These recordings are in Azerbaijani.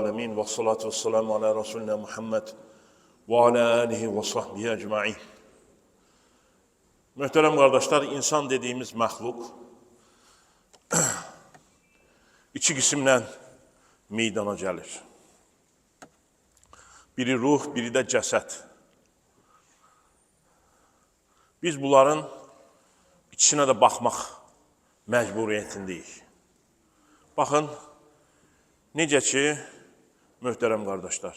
Alemin ve salatu ve selamu ala Resulina Muhammed ve ala alihi ve sahbihi ecma'in. Möhtərəm qardaşlar, insan dediğimiz məxluq iki qismlə meydana gəlir. Biri ruh, biri də cəsəd. Biz bunların ikisinə də baxmaq məcburiyyətindəyik. Baxın, necə ki, möhtərəm qardaşlar,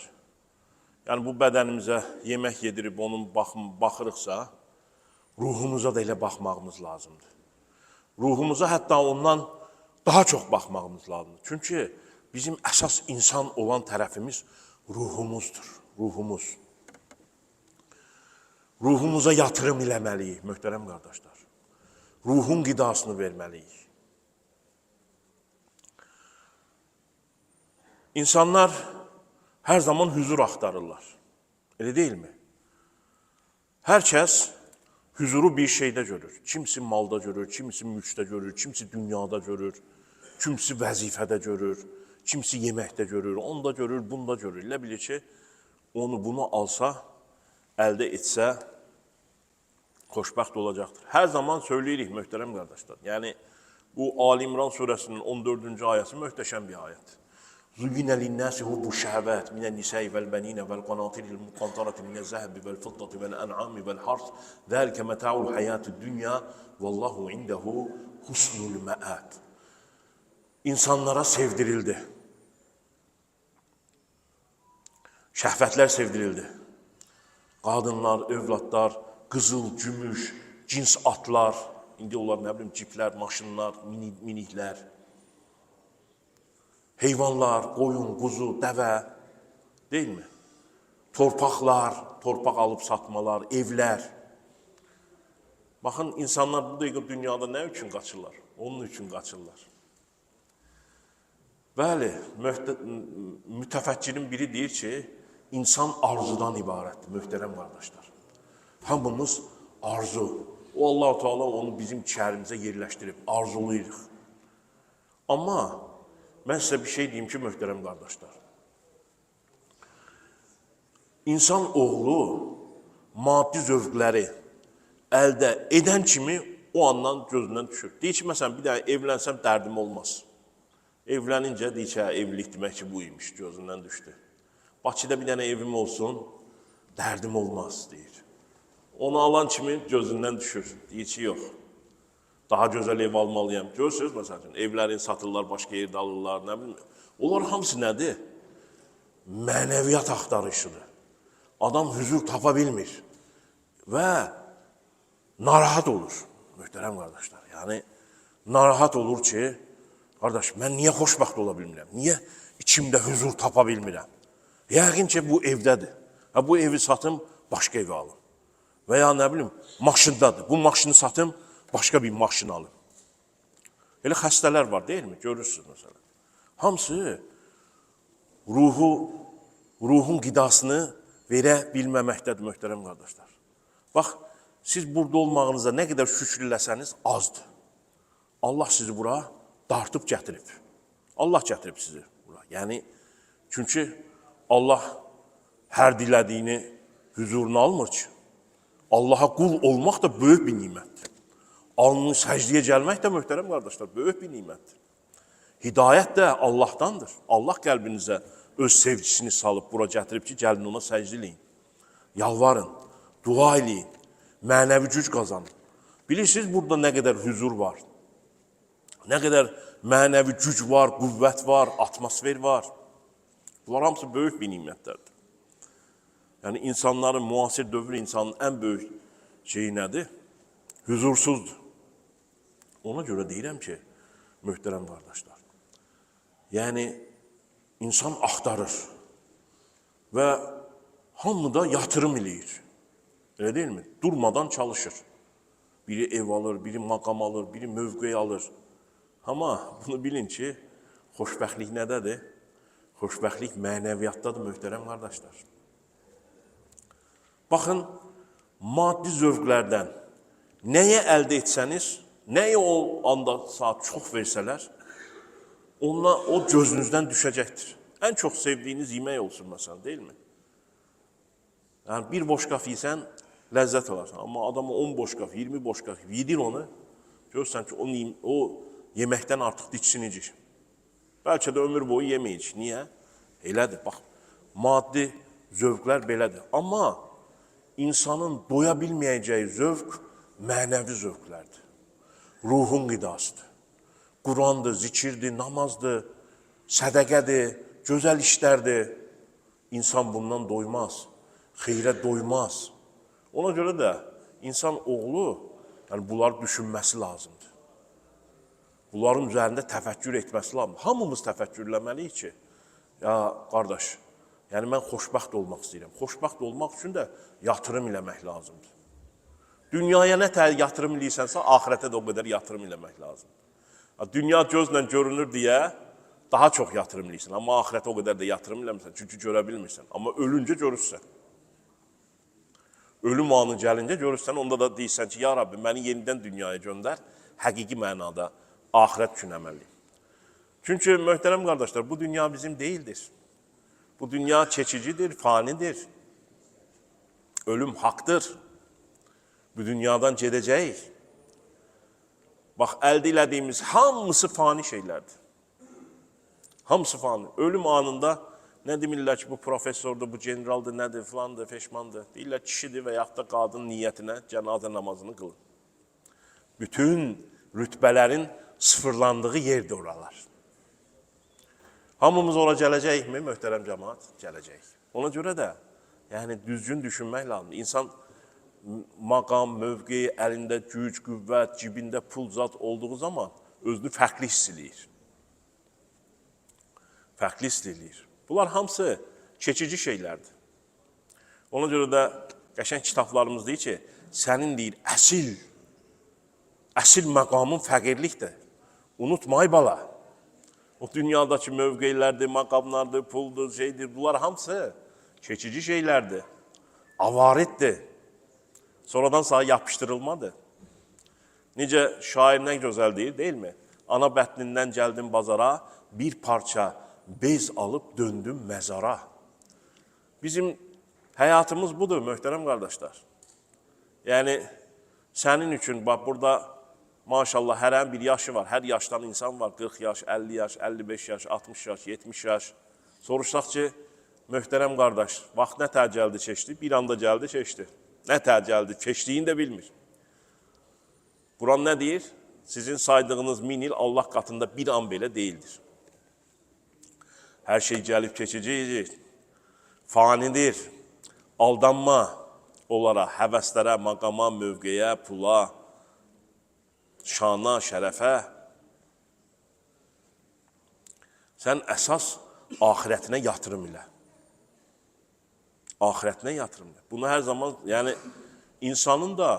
yəni bu bədənimizə yemək yedirib onun baxırıqsa, ruhumuza da elə baxmağımız lazımdır. Ruhumuza hətta ondan daha çox baxmağımız lazımdır. Çünki bizim əsas insan olan tərəfimiz ruhumuzdur, ruhumuz. Ruhumuza yatırım eləməliyik, möhtərəm qardaşlar. Ruhun qidasını verməliyik. İnsanlar hər zaman huzur axtarırlar. Elə deyilmi? Hər kəs huzuru bir şeydə görür. Kimisi malda görür, kimisi mülkdə görür, kimisi dünyada görür, kimisi vəzifədə görür, kimisi yeməkdə görür, onda görür, bunda görür. Elə bilir ki, bunu alsa, əldə etsə, xoşbəxt olacaqdır. Hər zaman söyləyirik, möhtərəm qardaşlar. Yəni, bu Ali İmran surəsinin 14-cü ayəsi möhtəşəm bir ayət. زُيِّنَ لِلنَّاسِ حُبُّ الشَّهَوَاتِ مِنَ النِّسَاءِ وَالْبَنِينَ وَالْقَنَاطِرِ الْمُقَنطَرَةِ مِنَ الذَّهَبِ وَالْفِضَّةِ وَالْأَنْعَامِ وَالْحَرْثِ ذَلِكَ مَتَاعُ الْحَيَاةِ الدُّنْيَا وَاللَّهُ عِندَهُ حُسْنُ الْمَآبِ. İnsanlara sevdirildi. Şəhvətlər sevdirildi. Qadınlar, övladlar, qızıl, gümüş, cins atlar, indi onlar nə bilim ciplər, maşınlar, miniklər, heyvanlar, qoyun, quzu, dəvə, deyilmi? Torpaqlar, torpaq alıb satmalar, evlər. Baxın, insanlar bu dəqiqə dünyada nə üçün qaçırlar? Onun üçün qaçırlar. Bəli, mütəfəkkirin biri deyir ki, insan arzudan ibarətdir, möhtərəm qardaşlar. Hamımız arzu. O Allah-u Teala onu bizim içərimizə yerləşdirib, arzulayırıq. Amma mən sizə bir şey deyim ki, möhtərəm qardaşlar. İnsan oğlu maddi zövqləri əldə edən kimi o andan gözündən düşür. Deyir ki, məsələn, bir daha evlənsəm dərdim olmaz. Evlənincə deyir ki, evlilik demək ki, bu imiş, gözündən düşdü. Bakıda bir dənə evim olsun, dərdim olmaz, deyir. Onu alan kimi gözündən düşür. Deyir ki, yox. Daha gözəl ev almalıyam. Görürsünüz, məsələn, evləri satırlar, başqa yerdə alırlar, nə bilim. Onlar hamısı nədir? Mənəviyyat axtarışıdır. Adam huzur tapa bilmir və narahat olur, möhtərəm qardaşlar. Yəni, narahat olur ki, qardaş, mən niyə xoşbəxt ola bilmirəm? Niyə içimdə huzur tapa bilmirəm? Yəqin ki, bu evdədir. Bu evi satım, başqa evi alım. Və ya nə bilim, maşındadır. Bu maşını satım, başqa bir maşın alın. Elə xəstələr var, deyilmi? Görürsünüz, məsələn. Hamısı ruhun qidasını verə bilməməkdədir, möhtərəm qardaşlar. Bax, siz burada olmağınıza nə qədər şükürləsəniz azdır. Allah sizi bura dartıb gətirib. Allah gətirib sizi bura. Yəni, çünki Allah hər dilədiyini huzuruna almır ki. Allaha qul olmaq da böyük bir nimətdir. Alnını səcdiyə gəlmək də, möhtərəm qardaşlar, böyük bir nimətdir. Hidayət də Allahdandır. Allah qəlbinizə öz sevgisini salıb bura gətirib ki, gəlin ona səcd eləyin. Yalvarın, dua eləyin, mənəvi güc qazanın. Bilirsiniz, burada nə qədər huzur var, nə qədər mənəvi güc var, qüvvət var, atmosfer var. Bunlar hamısı böyük bir nimətlərdir. Yəni, insanların, müasir dövr insanın ən böyük şeyi nədir? Huzursuzdur. Ona görə deyirəm ki, möhtərəm qardaşlar, yəni, insan axtarır və hamıda yatırım eləyir. Elə deyilmi? Durmadan çalışır. Biri ev alır, biri maqam alır, biri mövqeyi alır. Amma bunu bilin ki, xoşbəxtlik nədədir? Xoşbəxtlik mənəviyyatdadır, möhtərəm qardaşlar. Baxın, maddi zövqlərdən nəyə əldə etsəniz, nəyə o anda saat çox versələr, o gözünüzdən düşəcəkdir. En çok sevdiğiniz yemek olsun mesela, değil mi? Yani bir boşqaf yesen lezzet alarsan. Ama adama 10 boşqaf, 20 boşqaf yedir onu. Görürsən ki, o yeməkdən artıq diksinəcək. Bəlkə də ömür boyu yeməyəcək. Niyə? Elədir, bax, maddi zövqlər belədir. Amma insanın doya bilməyəcəyi zövq mənəvi zövqlərdir. Ruhun qidasıdır. Qurandır, zikirdir, namazdır, sədəqədir, gözəl işlərdir. İnsan bundan doymaz, xeyrə doymaz. Ona görə də insan oğlu yəni bunları düşünməsi lazımdır. Bunların üzərində təfəkkür etməsi lazımdır. Hamımız təfəkkürləməliyik ki, ya qardaş, yəni mən xoşbəxt olmaq istəyirəm. Xoşbəxt olmaq üçün də yatırım eləmək lazımdır. Dünyaya nə tər yatırım eləyirsənsə, axirətə də o qədər yatırım eləmək lazımdır. Dünya gözlə görünür deyə daha çox yatırım eləyirsən. Amma axirətə o qədər də yatırım eləmirsən, çünki görə bilmirsən. Amma ölüncə görürsən. Ölüm anı gəlincə görürsən, onda da deyirsən ki, ya Rabbi, məni yenidən dünyaya göndər, həqiqi mənada axirət üçün əməliyim. Çünki, möhtərəm qardaşlar, bu dünya bizim deyildir. Bu dünya keçicidir, fanidir. Ölüm haqdır. Bu dünyadan gedəcəyik. Bax, əldə elədiyimiz hamısı fani şeylərdir. Hamısı fani. Ölüm anında nə demirlər ki, bu professordur, bu generaldır, nədir, filandır, feşmandır. Deyirlər, kişidir və yaxud da qadın niyyətinə cənazə namazını qılır. Bütün rütbələrin sıfırlandığı yerdir oralar. Hamımız ora gələcəkmi, möhtərəm cəmaat? Gələcək. Ona görə də, yəni düzgün düşünmək lazımdır. İnsan maqam, mövqe, əlində güc, qüvvət, cibində pul zat olduğu zaman özünü fərqli hiss eləyir. Fərqli hiss eləyir. Bunlar hamısı keçici şeylərdir. Ona görə də qəşəng kitablarımız deyir ki, sənin deyir, əsil məqamın fəqirlikdir. Unutma ay bala. O dünyadakı mövqeylərdir, məqamlardır, puldur, şeydir. Bunlar hamısı keçici şeylərdir. Avariddir. Sonradan sana yapışdırılmadı. Necə şair nə gözəl deyir, deyil mi? Ana bətnindən gəldim bazara, bir parça bez alıb döndüm məzara. Bizim həyatımız budur, möhtərəm qardaşlar. Yəni, sənin üçün, bax, burada maşallah hərənin bir yaşı var. Hər yaşdan insan var, 40 yaş, 50 yaş, 55 yaş, 60 yaş, 70 yaş. Soruşsaq ki, möhtərəm qardaş, vaxt nə tər gəldi, keçdi? Bir anda gəldi, keçdi. Nə tər gəldi, keçdiyini də bilmir. Quran nə deyir? Sizin saydığınız 1000 il Allah qatında bir an belə deyildir. Hər şey gəlib keçicidir, fanidir, aldanma onlara, həvəslərə, maqama, mövqeyə, pula, şana, şərəfə. Sən əsas axirətinə yatırım elə. Ahirətinə yatırım elə. Bunu hər zaman, yəni insanın da,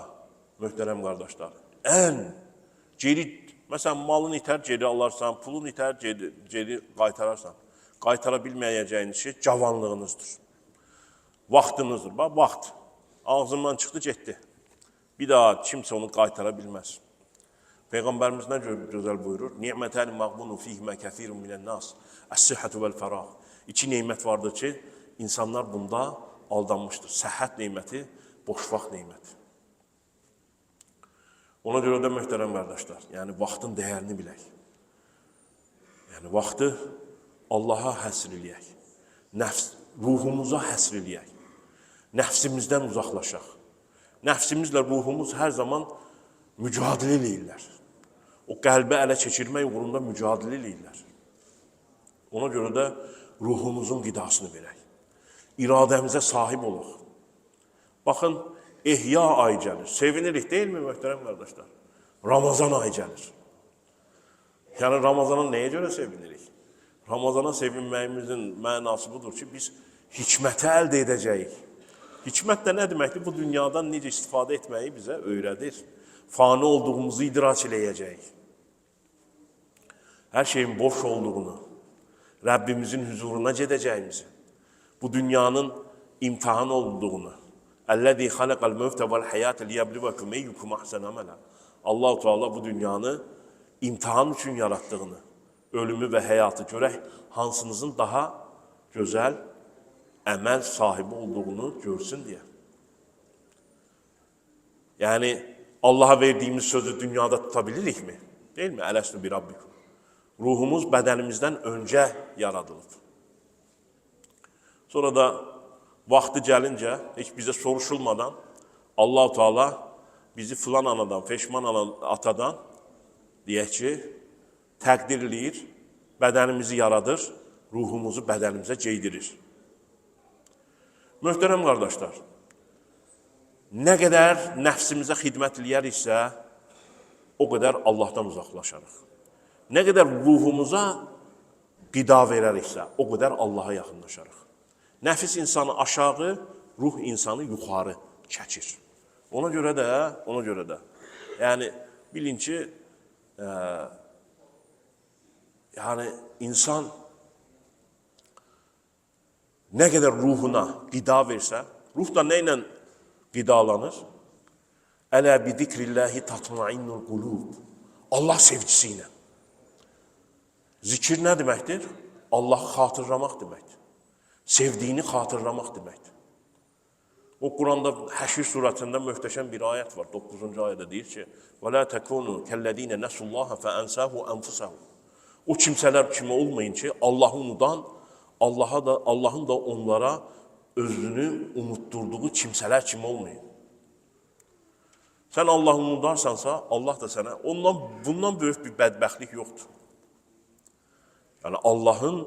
möhtərəm qardaşlar, ən geri, məsələn, malın itər, geri alarsan, pulun itər, geri qaytararsan. Qaytara bilməyəcəyiniz şey cavanlığınızdır. Vaxtınızdır. Bax, vaxt. Ağzından çıxdı, getdi. Bir daha kimsə onu qaytara bilməz. Peyğəmbərimiz nə gözəl buyurur? Ni'mətəni məqbunu fihmə kəfirun minən-nas, əs-sihhətu vəl-fəraq. İki neymət vardır ki, insanlar bunda aldanmışdır. Səhhət neyməti, boş vaxt neyməti. Ona görə də möhtərəm qardaşlar, yəni vaxtın dəyərini bilək. Yəni vaxtı Allaha həsr eləyək. Ruhumuza həsr eləyək. Nəfsimizdən uzaqlaşaq. Nəfsimizlə ruhumuz hər zaman mücadilə eləyirlər. O qəlbi ələ keçirmək uğrunda mücadilə eləyirlər. Ona görə də ruhumuzun qidasını verək. İradəmizə sahib olaq. Baxın, İhya ayı gəlir. Sevinirik, deyilmi möhtərəm qardaşlar? Ramazan ayı gəlir. Yəni, Ramazana nəyə görə sevinirik? Ramazana sevinməyimizin mənası budur ki, biz hikməti əldə edəcəyik. Hikmət də nə deməkdir? Bu dünyadan necə istifadə etməyi bizə öyrədir. Fani olduğumuzu idrak eləyəcəyik. Hər şeyin boş olduğunu, Rəbbimizin huzuruna gedəcəyimizi, bu dünyanın imtihan olduğunu, Əl-ləzi xaləqəl mövtə vəl-həyətə liyəblivəkum eyyukum əhsən əmələ. Allah-u Teala bu dünyanı imtihan üçün yaratdığını, ölümü və həyatı görək, hansınızın daha gözəl əməl sahibi olduğunu görsün deyə. Yəni, Allaha verdiyimiz sözü dünyada tuta bilirikmi? Deyilmi? Ələstü bir Rabbikum. Ruhumuz bədənimizdən öncə yaradılıb. Sonra da vaxtı gəlincə, heç bizə soruşulmadan Allah-u Teala bizi filan anadan, feşman atadan deyək ki, təqdir eləyir, bədənimizi yaradır, ruhumuzu bədənimizə geydirir. Möhtərəm qardaşlar, nə qədər nəfsimizə xidmət eləyəriksə, o qədər Allahdan uzaqlaşarıq. Nə qədər ruhumuza qida verəriksə, o qədər Allaha yaxınlaşarıq. Nəfis insanı aşağı, ruh insanı yuxarı çəkir. Ona görə də, yəni, bilin ki, insan nə qədər ruhuna qida versə, ruh da nə ilə qidalanır? Ələ bi zikrilləhi tatmainnul qulub. Allah sevgisi ilə. Zikir nə deməkdir? Allahı xatırlamaq deməkdir. Sevdiyini xatırlamaq deməkdir. O Quranda Həşr surəsində möhtəşəm bir ayət var. 9-cu ayədə deyir ki: "Və la takunu kellezine nasullaha fa ansahu anfusahum." O kimsələr kimi olmayın ki, Allahı unudan, Allahın da onlara özünü unutturduğu kimsələr kimi olmayın. Sən Allahı unudarsansa, Allah da sənə, bundan böyük bir bədbəxtlik yoxdur. Yəni, Allahın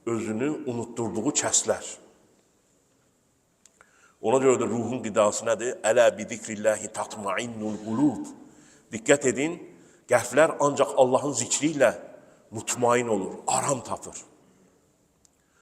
özünü unutturduğu kəslər. Ona görə də ruhun qidası nədir? Ələ bi zikrilləhi tatmainnul qulub. Diqqət edin, qəlblər ancaq Allahın zikri ilə mutmain olur, aram tapır.